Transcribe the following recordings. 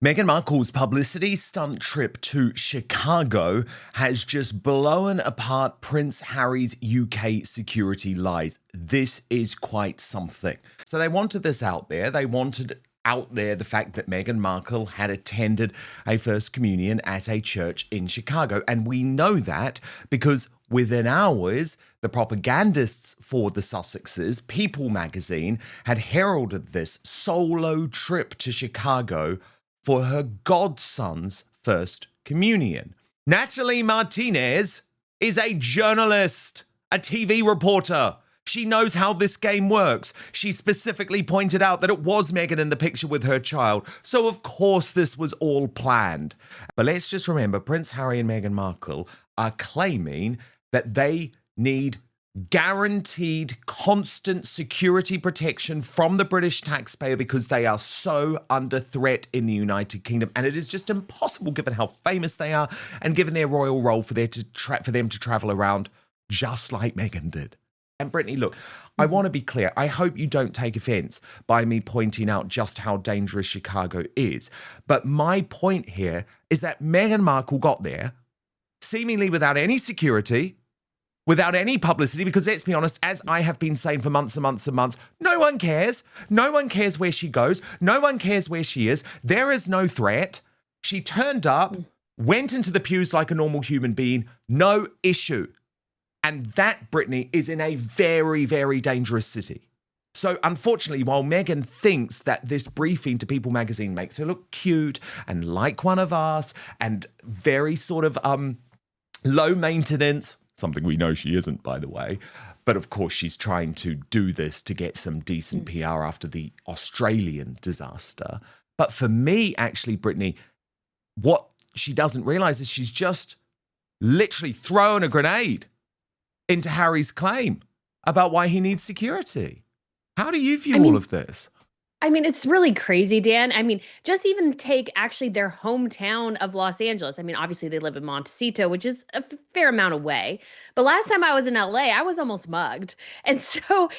Meghan Markle's publicity stunt trip to Chicago has just blown apart Prince Harry's UK security lies. This is quite something. So they wanted this out there. They wanted out there the fact that Meghan Markle had attended a First Communion at a church in Chicago. And we know that because within hours, the propagandists for the Sussexes, People magazine, had heralded this solo trip to Chicago for her godson's First Communion. Natalie Martinez is a journalist, a TV reporter. She knows how this game works. She specifically pointed out that it was Meghan in the picture with her child. So, of course, this was all planned. But let's just remember, Prince Harry and Meghan Markle are claiming that they need guaranteed constant security protection from the British taxpayer because they are so under threat in the United Kingdom. And it is just impossible, given how famous they are and given their royal role, for them to travel around just like Meghan did. And Brittany, look, I want to be clear. I hope you don't take offense by me pointing out just how dangerous Chicago is. But my point here is that Meghan Markle got there seemingly without any security, without any publicity, because let's be honest, as I have been saying for months and months and months, no one cares. No one cares where she goes. No one cares where she is. There is no threat. She turned up, went into the pews like a normal human being, no issue. And that, Brittany, is in a very, very dangerous city. So unfortunately, while Meghan thinks that this briefing to People magazine makes her look cute and like one of us and very sort of low maintenance, something we know she isn't, by the way. But of course, she's trying to do this to get some decent PR after the Australian disaster. But for me, actually, Brittany, what she doesn't realize is she's just literally thrown a grenade into Harry's claim about why he needs security. How do you view all of this? I mean, it's really crazy, Dan. I mean, just even take actually their hometown of Los Angeles. I mean, obviously they live in Montecito, which is a fair amount away. But last time I was in LA, I was almost mugged. And so,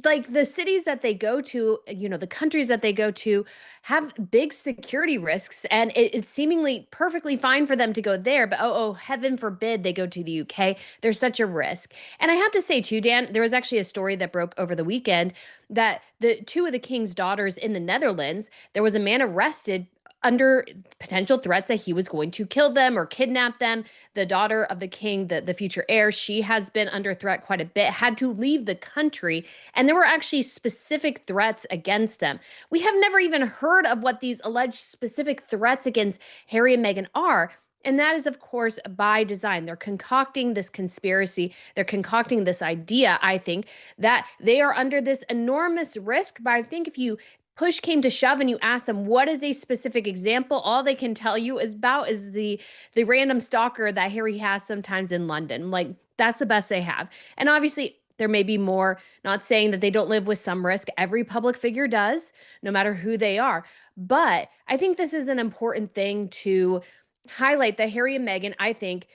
like, the cities that they go to, the countries that they go to have big security risks. And it's seemingly perfectly fine for them to go there. But heaven forbid they go to the UK. There's such a risk. And I have to say, too, Dan, there was actually a story that broke over the weekend that the two of the king's daughters in the Netherlands, there was a man arrested under potential threats that he was going to kill them or kidnap them. The daughter of the king, the future heir, she has been under threat quite a bit, had to leave the country. And there were actually specific threats against them. We have never even heard of what these alleged specific threats against Harry and Meghan are. And that is, of course, by design. They're concocting this conspiracy. They're concocting this idea, I think, that they are under this enormous risk. But I think if you push came to shove and you ask them what is a specific example, all they can tell you is the random stalker that Harry has sometimes in London. Like, that's the best they have. And obviously, there may be more, not saying that they don't live with some risk. Every public figure does, no matter who they are. But I think this is an important thing to highlight, that Harry and Meghan, I think,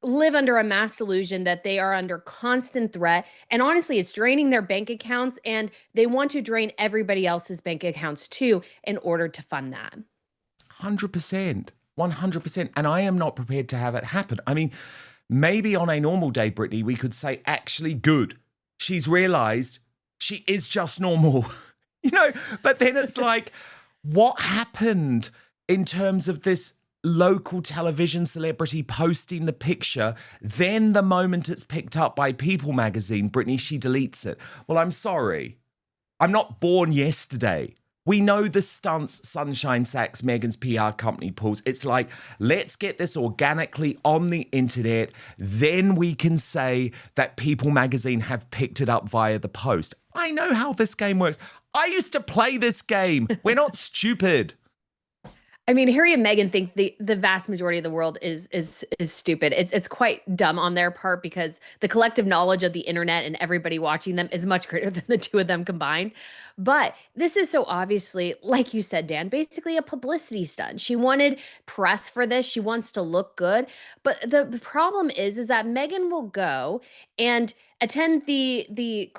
live under a mass delusion that they are under constant threat. And honestly, it's draining their bank accounts, and they want to drain everybody else's bank accounts too in order to fund that. 100%. 100%. And I am not prepared to have it happen. I mean, maybe on a normal day, Brittany, we could say, actually, good. She's realized she is just normal, but then it's like, what happened in terms of this local television celebrity posting the picture, then the moment it's picked up by People magazine, Brittany, she deletes it. Well, I'm sorry. I'm not born yesterday. We know the stunts Sunshine Sachs, Meghan's PR company, pulls. It's like, let's get this organically on the internet. Then we can say that People magazine have picked it up via the post. I know how this game works. I used to play this game. We're not stupid. I mean, Harry and Meghan think the vast majority of the world is stupid. It's quite dumb on their part because the collective knowledge of the internet and everybody watching them is much greater than the two of them combined. But this is so obviously, like you said, Dan, basically a publicity stunt. She wanted press for this. She wants to look good. But the problem is that Meghan will go and attend the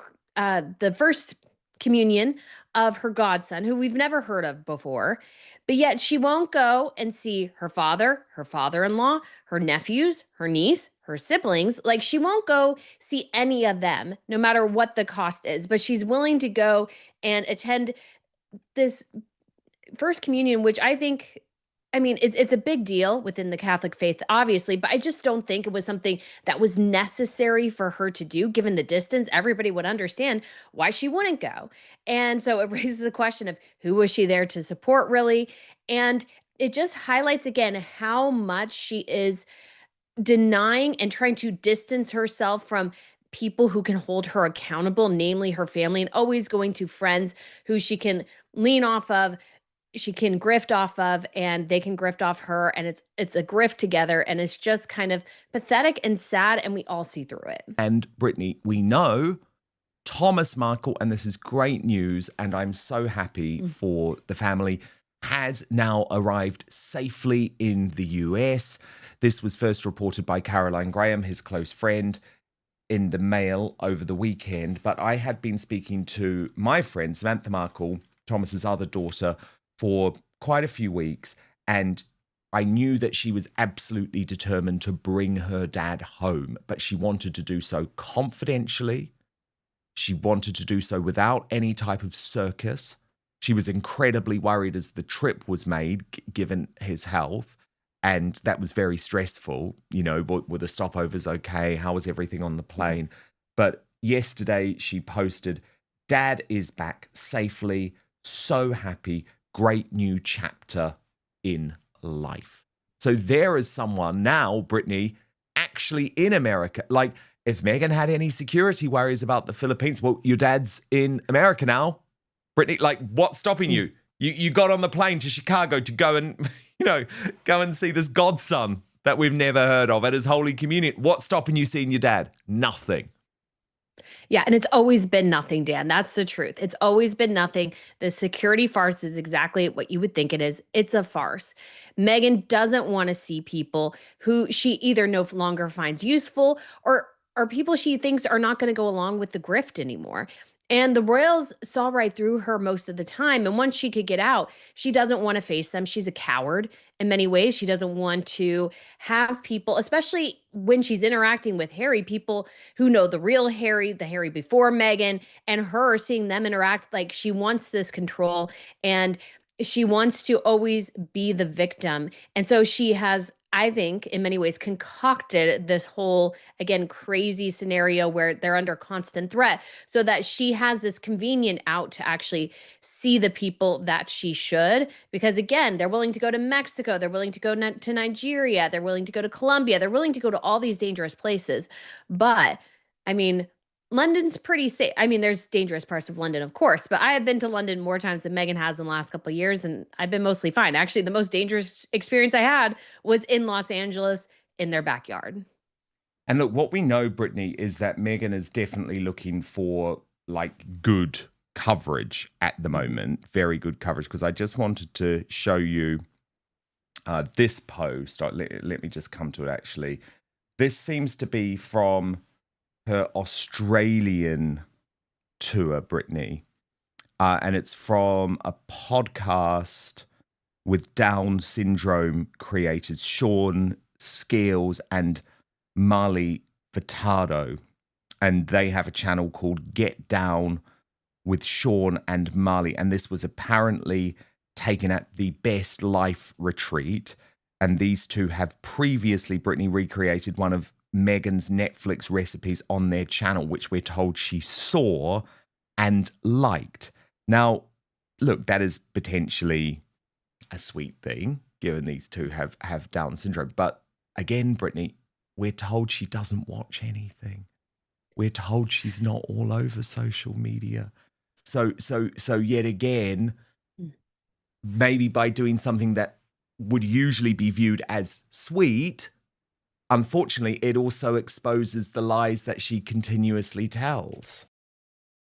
first communion of her godson, who we've never heard of before. But yet she won't go and see her father, her father-in-law, her nephews, her niece, her siblings. Like, she won't go see any of them, no matter what the cost is. But she's willing to go and attend this First Communion, which I think, I mean, it's a big deal within the Catholic faith, obviously, but I just don't think it was something that was necessary for her to do, given the distance. Everybody would understand why she wouldn't go. And so it raises the question of who was she there to support, really? And it just highlights again how much she is denying and trying to distance herself from people who can hold her accountable, namely her family, and always going to friends who she can lean off of, she can grift off of, and they can grift off her, and it's a grift together, and it's just kind of pathetic and sad, and we all see through it. And Brittany, we know Thomas Markle, and this is great news, and I'm so happy for the family, has now arrived safely in the US. This was first reported by Caroline Graham, his close friend, in the Mail over the weekend. But I had been speaking to my friend, Samantha Markle, Thomas's other daughter, for quite a few weeks, and I knew that she was absolutely determined to bring her dad home, but she wanted to do so confidentially. She wanted to do so without any type of circus. She was incredibly worried as the trip was made, given his health, and that was very stressful. You know, were the stopovers okay? How was everything on the plane? But yesterday she posted, "Dad is back safely, so happy, great new chapter in life." So there is someone now, Brittany, actually in America. Like, if Meghan had any security worries about the Philippines, well, your dad's in America now. Brittany, like, what's stopping you? You got on the plane to Chicago to go and, go and see this godson that we've never heard of at his Holy Communion. What's stopping you seeing your dad? Nothing. Yeah, and it's always been nothing, Dan. That's the truth. It's always been nothing. The security farce is exactly what you would think it is. It's a farce. Meghan doesn't want to see people who she either no longer finds useful or people she thinks are not going to go along with the grift anymore. And the royals saw right through her most of the time. And once she could get out, she doesn't want to face them. She's a coward in many ways. She doesn't want to have people, especially when she's interacting with Harry, people who know the real Harry, the Harry before Meghan, and her seeing them interact. Like, she wants this control, and she wants to always be the victim. And so she has, I think, in many ways, concocted this whole, again, crazy scenario where they're under constant threat, so that she has this convenient out to actually see the people that she should. Because, again, they're willing to go to Mexico, they're willing to go to Nigeria, they're willing to go to Colombia, they're willing to go to all these dangerous places. But, I mean, London's pretty safe. I mean, there's dangerous parts of London, of course, but I have been to London more times than Meghan has in the last couple of years, and I've been mostly fine. Actually, the most dangerous experience I had was in Los Angeles in their backyard. And look, what we know, Brittany, is that Meghan is definitely looking for like good coverage at the moment, very good coverage. Because I just wanted to show you this post. Let me just come to it, actually. This seems to be from her Australian tour, Brittany. And it's from a podcast with Down syndrome creators, Sean Scales and Marley Furtado. And they have a channel called Get Down with Sean and Marley. And this was apparently taken at the Best Life retreat. And these two have previously, Brittany, recreated one of Meghan's Netflix recipes on their channel, which we're told she saw and liked. Now, look, that is potentially a sweet thing, given these two have Down syndrome. But again, Brittany, we're told she doesn't watch anything. We're told she's not all over social media. So yet again, maybe by doing something that would usually be viewed as sweet, unfortunately, it also exposes the lies that she continuously tells.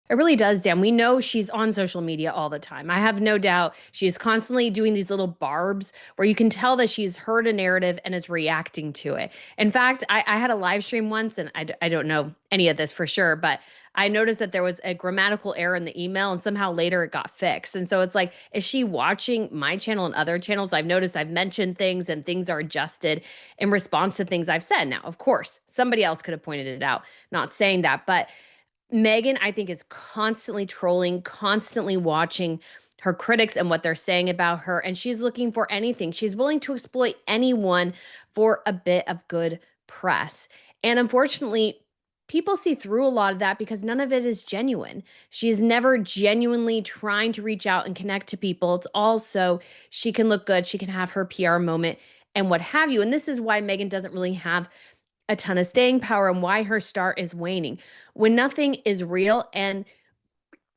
It really does, Dan. We know she's on social media all the time. I have no doubt she's constantly doing these little barbs where you can tell that she's heard a narrative and is reacting to it. In fact, I had a live stream once, and I don't know any of this for sure, but I noticed that there was a grammatical error in the email and somehow later it got fixed. And so it's like, is she watching my channel and other channels? I've noticed I've mentioned things and things are adjusted in response to things I've said. Now, of course, somebody else could have pointed it out, not saying that, but Meghan, I think, is constantly trolling, constantly watching her critics and what they're saying about her. And she's looking for anything. She's willing to exploit anyone for a bit of good press. And unfortunately, people see through a lot of that because none of it is genuine. She is never genuinely trying to reach out and connect to people. It's all so she can look good, she can have her PR moment and what have you. And this is why Meghan doesn't really have a ton of staying power and why her star is waning. When nothing is real and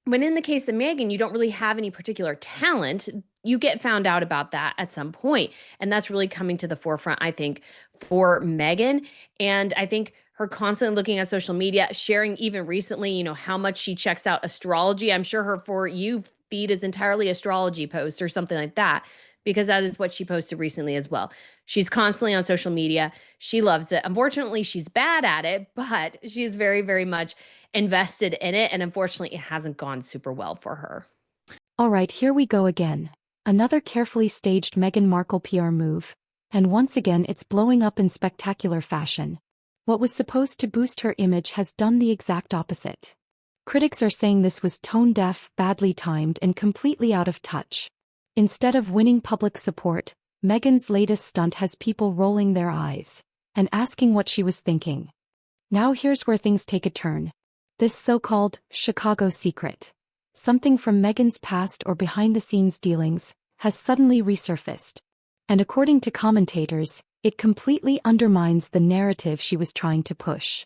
when in the case of Meghan, you don't really have any particular talent, you get found out about that at some point. And that's really coming to the forefront, I think, for Meghan. And I think her constantly looking at social media, sharing even recently, how much she checks out astrology. I'm sure her For You feed is entirely astrology posts or something like that, because that is what she posted recently as well. She's constantly on social media. She loves it. Unfortunately, she's bad at it, but she is very, very much invested in it. And unfortunately, it hasn't gone super well for her. All right, here we go again. Another carefully staged Meghan Markle PR move. And once again, it's blowing up in spectacular fashion. What was supposed to boost her image has done the exact opposite. Critics are saying this was tone-deaf, badly timed, and completely out of touch. Instead of winning public support, Meghan's latest stunt has people rolling their eyes and asking what she was thinking. Now here's where things take a turn. This so-called Chicago secret, something from Meghan's past or behind-the-scenes dealings, has suddenly resurfaced. And according to commentators, it completely undermines the narrative she was trying to push.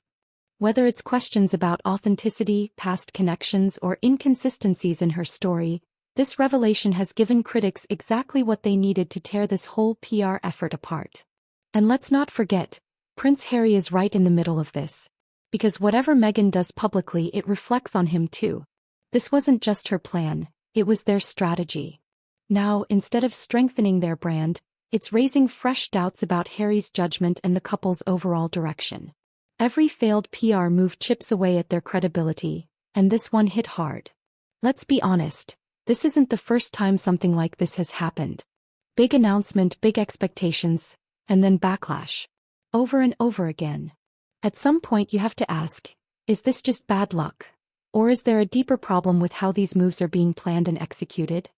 Whether it's questions about authenticity, past connections, or inconsistencies in her story, this revelation has given critics exactly what they needed to tear this whole PR effort apart. And let's not forget, Prince Harry is right in the middle of this. Because whatever Meghan does publicly, it reflects on him too. This wasn't just her plan, it was their strategy. Now, instead of strengthening their brand, it's raising fresh doubts about Harry's judgment and the couple's overall direction. Every failed PR move chips away at their credibility, and this one hit hard. Let's be honest, this isn't the first time something like this has happened. Big announcement, big expectations, and then backlash. Over and over again. At some point you have to ask, is this just bad luck? Or is there a deeper problem with how these moves are being planned and executed?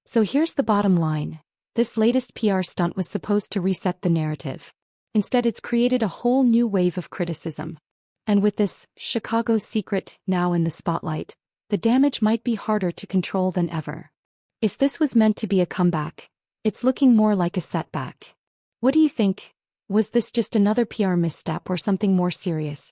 So here's the bottom line. This latest PR stunt was supposed to reset the narrative. Instead, it's created a whole new wave of criticism. And with this Chicago secret now in the spotlight, the damage might be harder to control than ever. If this was meant to be a comeback, it's looking more like a setback. What do you think? Was this just another PR misstep or something more serious?